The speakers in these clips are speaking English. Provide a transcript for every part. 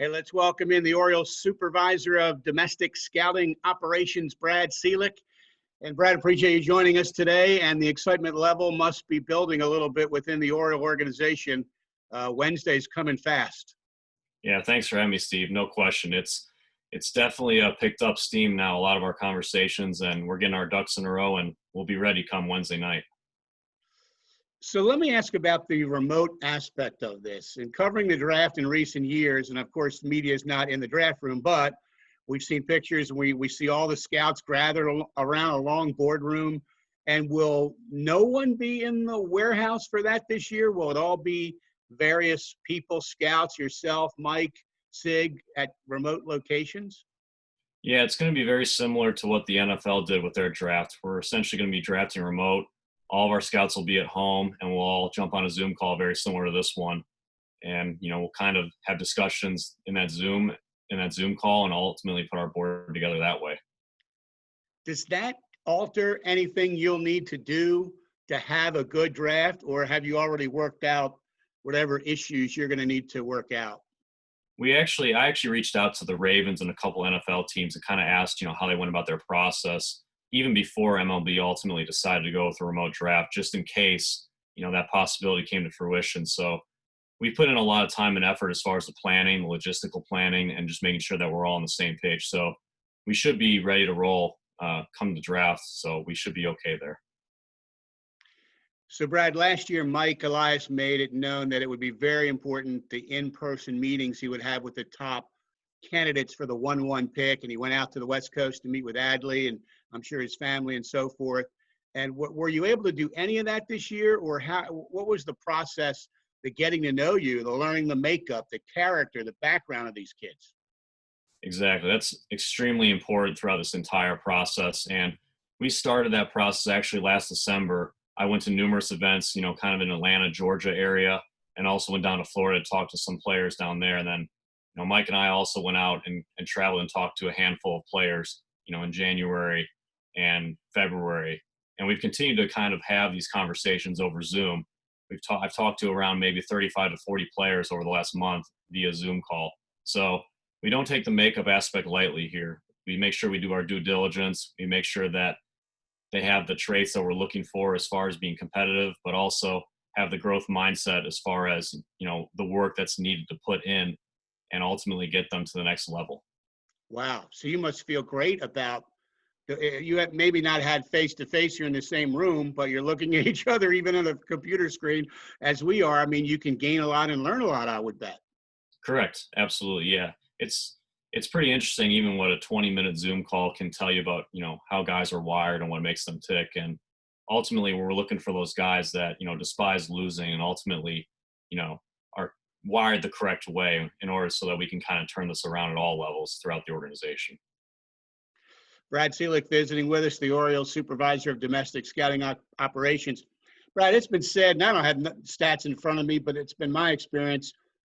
Hey, let's welcome in the Orioles Supervisor of Domestic Scouting Operations, Brad Ciolek. And Brad, appreciate you joining us today. And the excitement level must be building a little bit within the Oriole organization. Wednesday's coming fast. Yeah, thanks for having me, Steve. No question. It's definitely picked up steam now, a lot of our conversations, and we're getting our ducks in a row, and we'll be ready come Wednesday night. So let me ask about the remote aspect of this. In covering the draft in recent years, and of course, media is not in the draft room, but we've seen pictures and we see all the scouts gathered around a long boardroom. And will no one be in the warehouse for that this year? Will it all be various people, scouts, yourself, Mike, Sig, at remote locations? Yeah, it's going to be very similar to what the NFL did with their draft. We're essentially going to be drafting remote. All of our scouts will be at home, and we'll all jump on a Zoom call very similar to this one. And, we'll kind of have discussions in that Zoom call and ultimately put our board together that way. Does that alter anything you'll need to do to have a good draft, or have you already worked out whatever issues you're going to need to work out? I actually reached out to the Ravens and a couple NFL teams and kind of asked, how they went about their process, even before MLB ultimately decided to go with a remote draft, just in case, that possibility came to fruition. So we put in a lot of time and effort as far as the planning, the logistical planning, and just making sure that we're all on the same page. So we should be ready to roll come the draft. So we should be okay there. So, Brad, last year, Mike Elias made it known that it would be very important the in-person meetings he would have with the top candidates for the 1-1 pick. And he went out to the West Coast to meet with Adley and I'm sure his family and so forth. And were you able to do any of that this year? Or what was the process, the getting to know you, the learning the makeup, the character, the background of these kids? Exactly. That's extremely important throughout this entire process. And we started that process actually last December. I went to numerous events, kind of in Atlanta, Georgia area, and also went down to Florida to talk to some players down there. And then, Mike and I also went out and traveled and talked to a handful of players, in January and February. And we've continued to kind of have these conversations over Zoom. I've talked to around maybe 35 to 40 players over the last month via Zoom call. So we don't take the makeup aspect lightly here. We make sure we do our due diligence. We make sure that they have the traits that we're looking for as far as being competitive, but also have the growth mindset as far as, the work that's needed to put in and ultimately get them to the next level. Wow. So you must feel great about you have maybe not had face-to-face, you're in the same room, but you're looking at each other even on a computer screen as we are. I mean, you can gain a lot and learn a lot, I would bet. Correct. Absolutely. Yeah. It's pretty interesting even what a 20-minute Zoom call can tell you about, how guys are wired and what makes them tick. And ultimately we're looking for those guys that, despise losing and ultimately, are wired the correct way in order so that we can kind of turn this around at all levels throughout the organization. Brad Ciolek visiting with us, the Orioles Supervisor of Domestic Scouting Operations. Brad, it's been said, and I don't have stats in front of me, but it's been my experience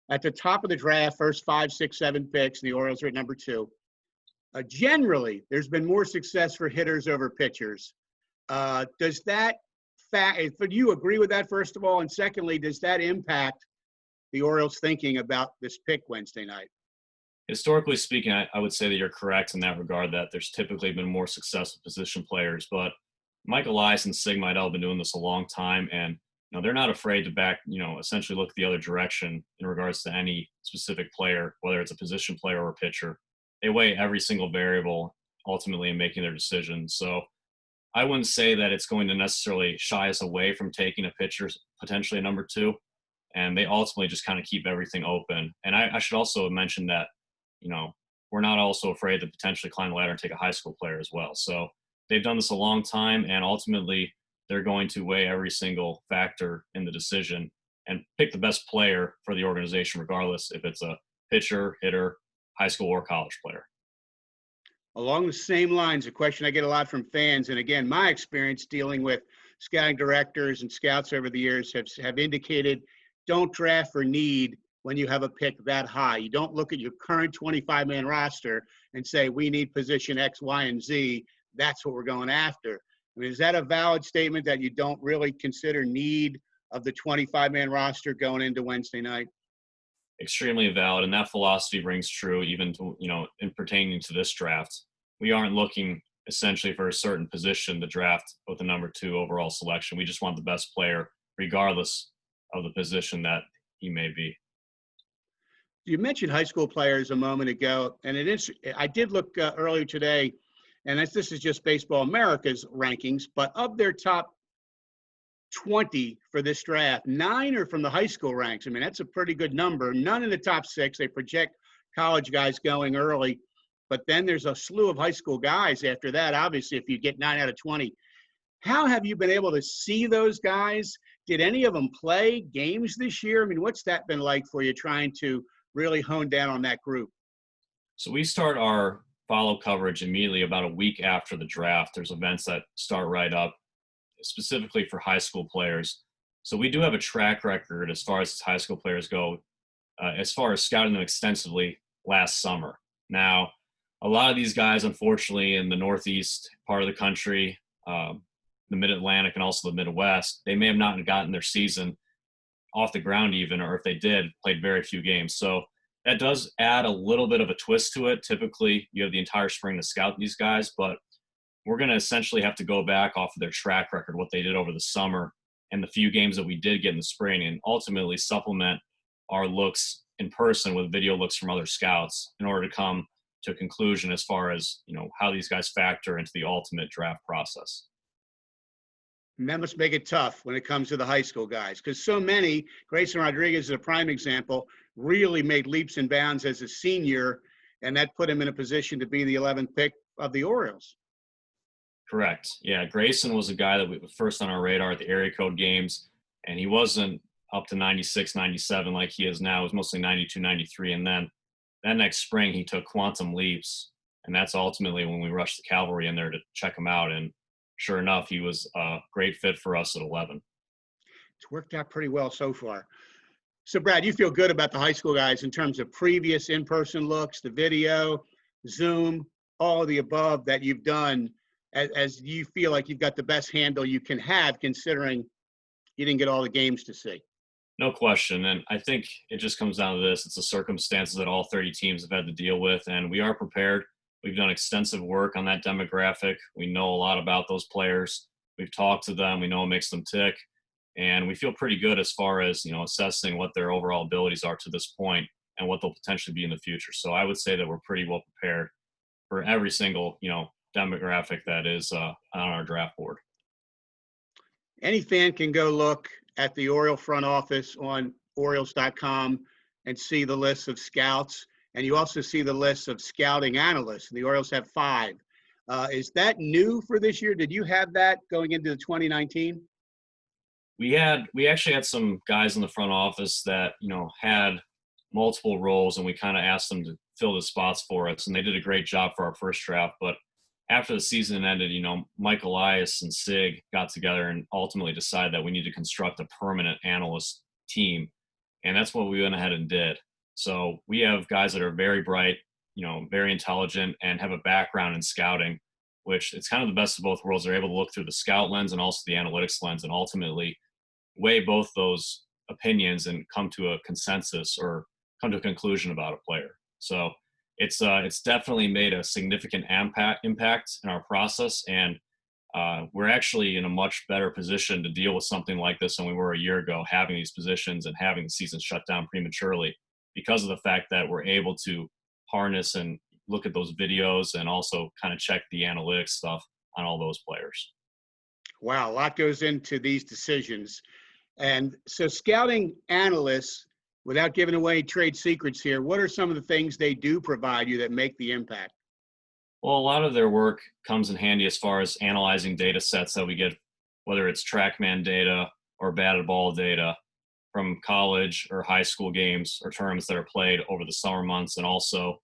at the top of the draft, first 5, 6, 7 picks, the Orioles are at number 2. Generally, there's been more success for hitters over pitchers. Does that do you agree with that, first of all? And secondly, does that impact the Orioles thinking about this pick Wednesday night? Historically speaking, I would say that you're correct in that regard, that there's typically been more successful position players. But Mike Elias and Sig Mejdal have been doing this a long time, and they're not afraid to essentially look the other direction in regards to any specific player, whether it's a position player or a pitcher. They weigh every single variable ultimately in making their decisions. So I wouldn't say that it's going to necessarily shy us away from taking a pitcher potentially a number 2. And they ultimately just kind of keep everything open. And I should also mention that, we're not also afraid to potentially climb the ladder and take a high school player as well. So they've done this a long time, and ultimately they're going to weigh every single factor in the decision and pick the best player for the organization, regardless if it's a pitcher, hitter, high school, or college player. Along the same lines, a question I get a lot from fans, and again, my experience dealing with scouting directors and scouts over the years have indicated don't draft for need when you have a pick that high. You don't look at your current 25-man roster and say, we need position X, Y, and Z. That's what we're going after. I mean, is that a valid statement that you don't really consider need of the 25-man roster going into Wednesday night? extremely valid, and that philosophy rings true even to, in pertaining to this draft. We aren't looking essentially for a certain position to draft with the number 2 overall selection. We just want the best player regardless of the position that he may be. You mentioned high school players a moment ago, and it is. I did look earlier today, and this is just Baseball America's rankings, but of their top 20 for this draft, 9 are from the high school ranks. I mean, that's a pretty good number. None in the top 6. They project college guys going early, but then there's a slew of high school guys after that. Obviously, if you get 9 out of 20, how have you been able to see those guys? Did any of them play games this year? I mean, what's that been like for you trying to really hone down on that group? So we start our follow coverage immediately about a week after the draft. There's events that start right up, specifically for high school players. So we do have a track record as far as high school players go, as far as scouting them extensively last summer. Now, a lot of these guys, unfortunately, in the Northeast part of the country, the Mid-Atlantic and also the Midwest, they may have not gotten their season off the ground even, or if they did, played very few games. So that does add a little bit of a twist to it. Typically, you have the entire spring to scout these guys, but we're going to essentially have to go back off of their track record, what they did over the summer and the few games that we did get in the spring, and ultimately supplement our looks in person with video looks from other scouts in order to come to a conclusion as far as, how these guys factor into the ultimate draft process. And that must make it tough when it comes to the high school guys, because so many, Grayson Rodriguez is a prime example, really made leaps and bounds as a senior, and that put him in a position to be the 11th pick of the Orioles. Correct. Yeah, Grayson was a guy that was first on our radar at the area code games, and he wasn't up to 96, 97 like he is now. It was mostly 92, 93, and then that next spring he took quantum leaps, and that's ultimately when we rushed the cavalry in there to check him out, and sure enough, he was a great fit for us at 11. It's worked out pretty well so far. So, Brad, you feel good about the high school guys in terms of previous in-person looks, the video, Zoom, all of the above that you've done, as you feel like you've got the best handle you can have, considering you didn't get all the games to see? No question. And I think it just comes down to this. It's the circumstances that all 30 teams have had to deal with, and we are prepared. We've done extensive work on that demographic. We know a lot about those players. We've talked to them. We know what makes them tick. And we feel pretty good as far as, assessing what their overall abilities are to this point and what they'll potentially be in the future. So I would say that we're pretty well prepared for every single, demographic that is on our draft board. Any fan can go look at the Oriole front office on Orioles.com and see the list of scouts. And you also see the list of scouting analysts. The Orioles have 5. Is that new for this year? Did you have that going into the 2019? We actually had some guys in the front office that, had multiple roles, and we kind of asked them to fill the spots for us, and they did a great job for our first draft. But after the season ended, Mike Elias and Sig got together and ultimately decided that we need to construct a permanent analyst team. And that's what we went ahead and did. So we have guys that are very bright, very intelligent, and have a background in scouting, which it's kind of the best of both worlds. They're able to look through the scout lens and also the analytics lens and ultimately weigh both those opinions and come to a consensus or come to a conclusion about a player. So it's definitely made a significant impact in our process, and we're actually in a much better position to deal with something like this than we were a year ago, having these positions and having the season shut down prematurely, because of the fact that we're able to harness and look at those videos and also kind of check the analytics stuff on all those players. Wow, a lot goes into these decisions. And so scouting analysts, without giving away trade secrets here, what are some of the things they do provide you that make the impact? Well, a lot of their work comes in handy as far as analyzing data sets that we get, whether it's TrackMan data or batted ball data from college or high school games or tournaments that are played over the summer months, and also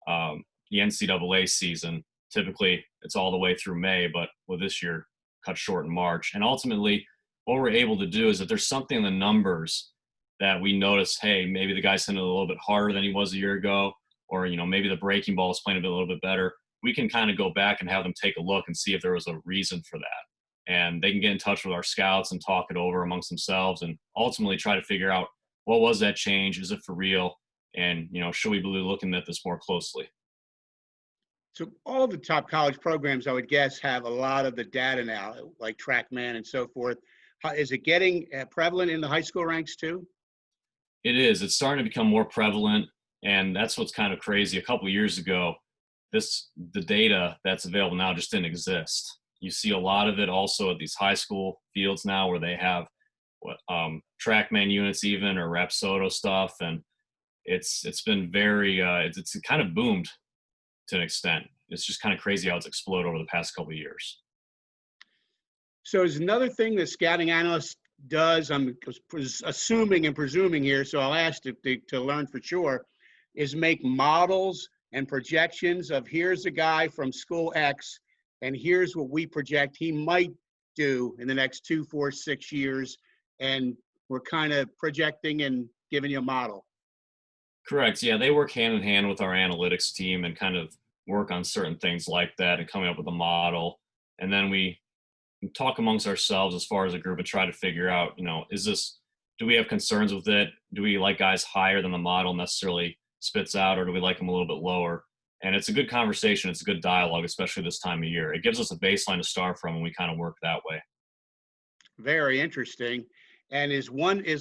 the NCAA season. Typically, it's all the way through May, but with this year cut short in March. And ultimately, what we're able to do is that there's something in the numbers that we notice, hey, maybe the guy's hitting it a little bit harder than he was a year ago, or, maybe the breaking ball is playing a little bit better. We can kind of go back and have them take a look and see if there was a reason for that. And they can get in touch with our scouts and talk it over amongst themselves and ultimately try to figure out, what was that change? Is it for real? And, should we be looking at this more closely? So all the top college programs, I would guess, have a lot of the data now, like TrackMan and so forth. Is it getting prevalent in the high school ranks too? It is. It's starting to become more prevalent, and that's what's kind of crazy. A couple of years ago, the data that's available now just didn't exist. You see a lot of it also at these high school fields now, where they have TrackMan units even, or Rapsodo stuff, and it's been very it's kind of boomed to an extent. It's just kind of crazy how it's exploded over the past couple of years. So is another thing that scouting analyst does, I'm assuming and presuming here, so I'll ask to learn for sure, is make models and projections of here's a guy from school X, and here's what we project he might do in the next 2, 4, 6 years, and we're kind of projecting and giving you a model. Correct. Yeah, they work hand in hand with our analytics team and kind of work on certain things like that and coming up with a model. And then we talk amongst ourselves as far as a group and try to figure out, do we have concerns with it? Do we like guys higher than the model necessarily spits out, or do we like them a little bit lower? And it's a good conversation. It's a good dialogue, especially this time of year. It gives us a baseline to start from, and we kind of work that way. Very interesting. And is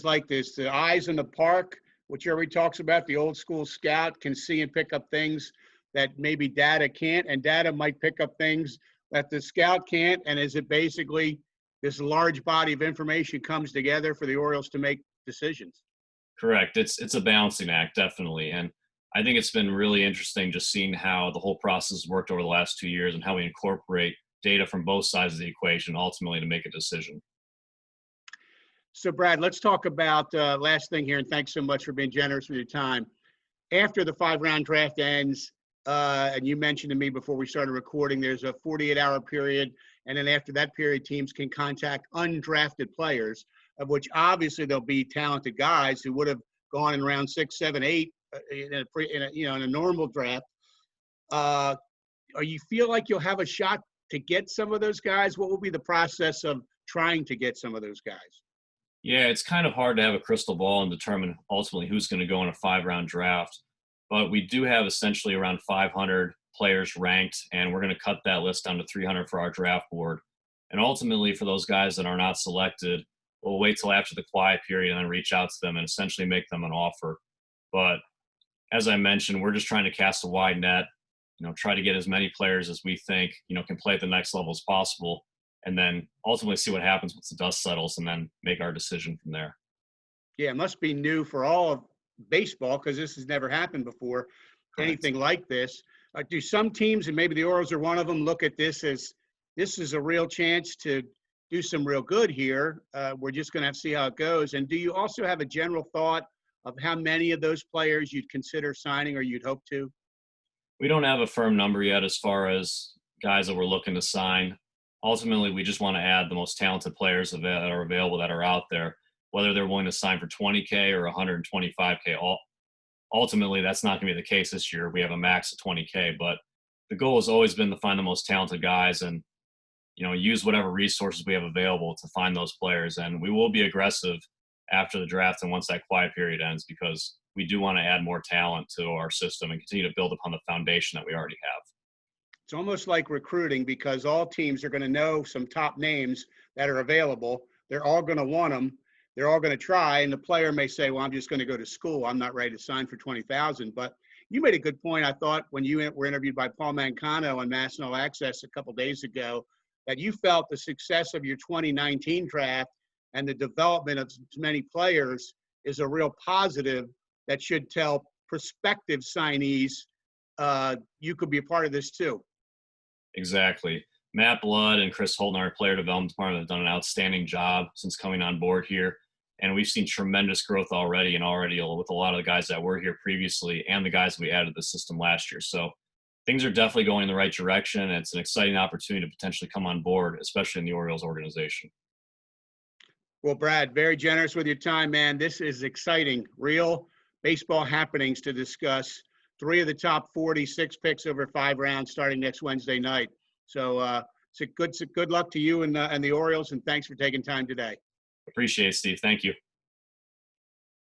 like this, the eyes in the park, which everybody talks about, the old school scout can see and pick up things that maybe data can't, and data might pick up things that the scout can't. And is it basically this large body of information comes together for the Orioles to make decisions? Correct. It's a balancing act, definitely. And I think it's been really interesting just seeing how the whole process worked over the last 2 years and how we incorporate data from both sides of the equation ultimately to make a decision. So Brad, let's talk about last thing here, and thanks so much for being generous with your time. After the 5-round draft ends, and you mentioned to me before we started recording, there's a 48-hour period, and then after that period, teams can contact undrafted players, of which obviously there'll be talented guys who would have gone in round 6, 7, 8 in a normal draft. Or you feel like you'll have a shot to get some of those guys? What will be the process of trying to get some of those guys? Yeah, it's kind of hard to have a crystal ball and determine ultimately who's going to go in a 5-round draft. But we do have essentially around 500 players ranked, and we're going to cut that list down to 300 for our draft board. And ultimately, for those guys that are not selected, we'll wait till after the quiet period and then reach out to them and essentially make them an offer. But as I mentioned, we're just trying to cast a wide net, try to get as many players as we think, can play at the next level as possible, and then ultimately see what happens once the dust settles and then make our decision from there. Yeah, it must be new for all of baseball because this has never happened before, Correct. anything like this. Do some teams, and maybe the Orioles are one of them, look at this as this is a real chance to do some real good here? We're just going to have to see how it goes. And do you also have a general thought of how many of those players you'd consider signing or you'd hope to? We don't have a firm number yet as far as guys that we're looking to sign. Ultimately, we just want to add the most talented players that are available, that are out there, whether they're willing to sign for $20K or $125K. Ultimately, that's not going to be the case this year. We have a max of $20K, but the goal has always been to find the most talented guys and, use whatever resources we have available to find those players. And we will be aggressive after the draft and once that quiet period ends, because we do want to add more talent to our system and continue to build upon the foundation that we already have. It's almost like recruiting because all teams are going to know some top names that are available. They're all going to want them. They're all going to try. And the player may say, well, I'm just going to go to school. I'm not ready to sign for $20,000. But you made a good point, I thought, when you were interviewed by Paul Mancano on National Access a couple days ago, that you felt the success of your 2019 draft and the development of many players is a real positive that should tell prospective signees you could be a part of this too. Exactly. Matt Blood and Chris Holton, our player development department, have done an outstanding job since coming on board here. And we've seen tremendous growth already with a lot of the guys that were here previously and the guys we added to the system last year. So things are definitely going in the right direction. It's an exciting opportunity to potentially come on board, especially in the Orioles organization. Well, Brad, very generous with your time, man. This is exciting. Real baseball happenings to discuss. 3 of the top 46 picks over 5 rounds starting next Wednesday night. So good luck to you and the Orioles, and thanks for taking time today. Appreciate it, Steve. Thank you.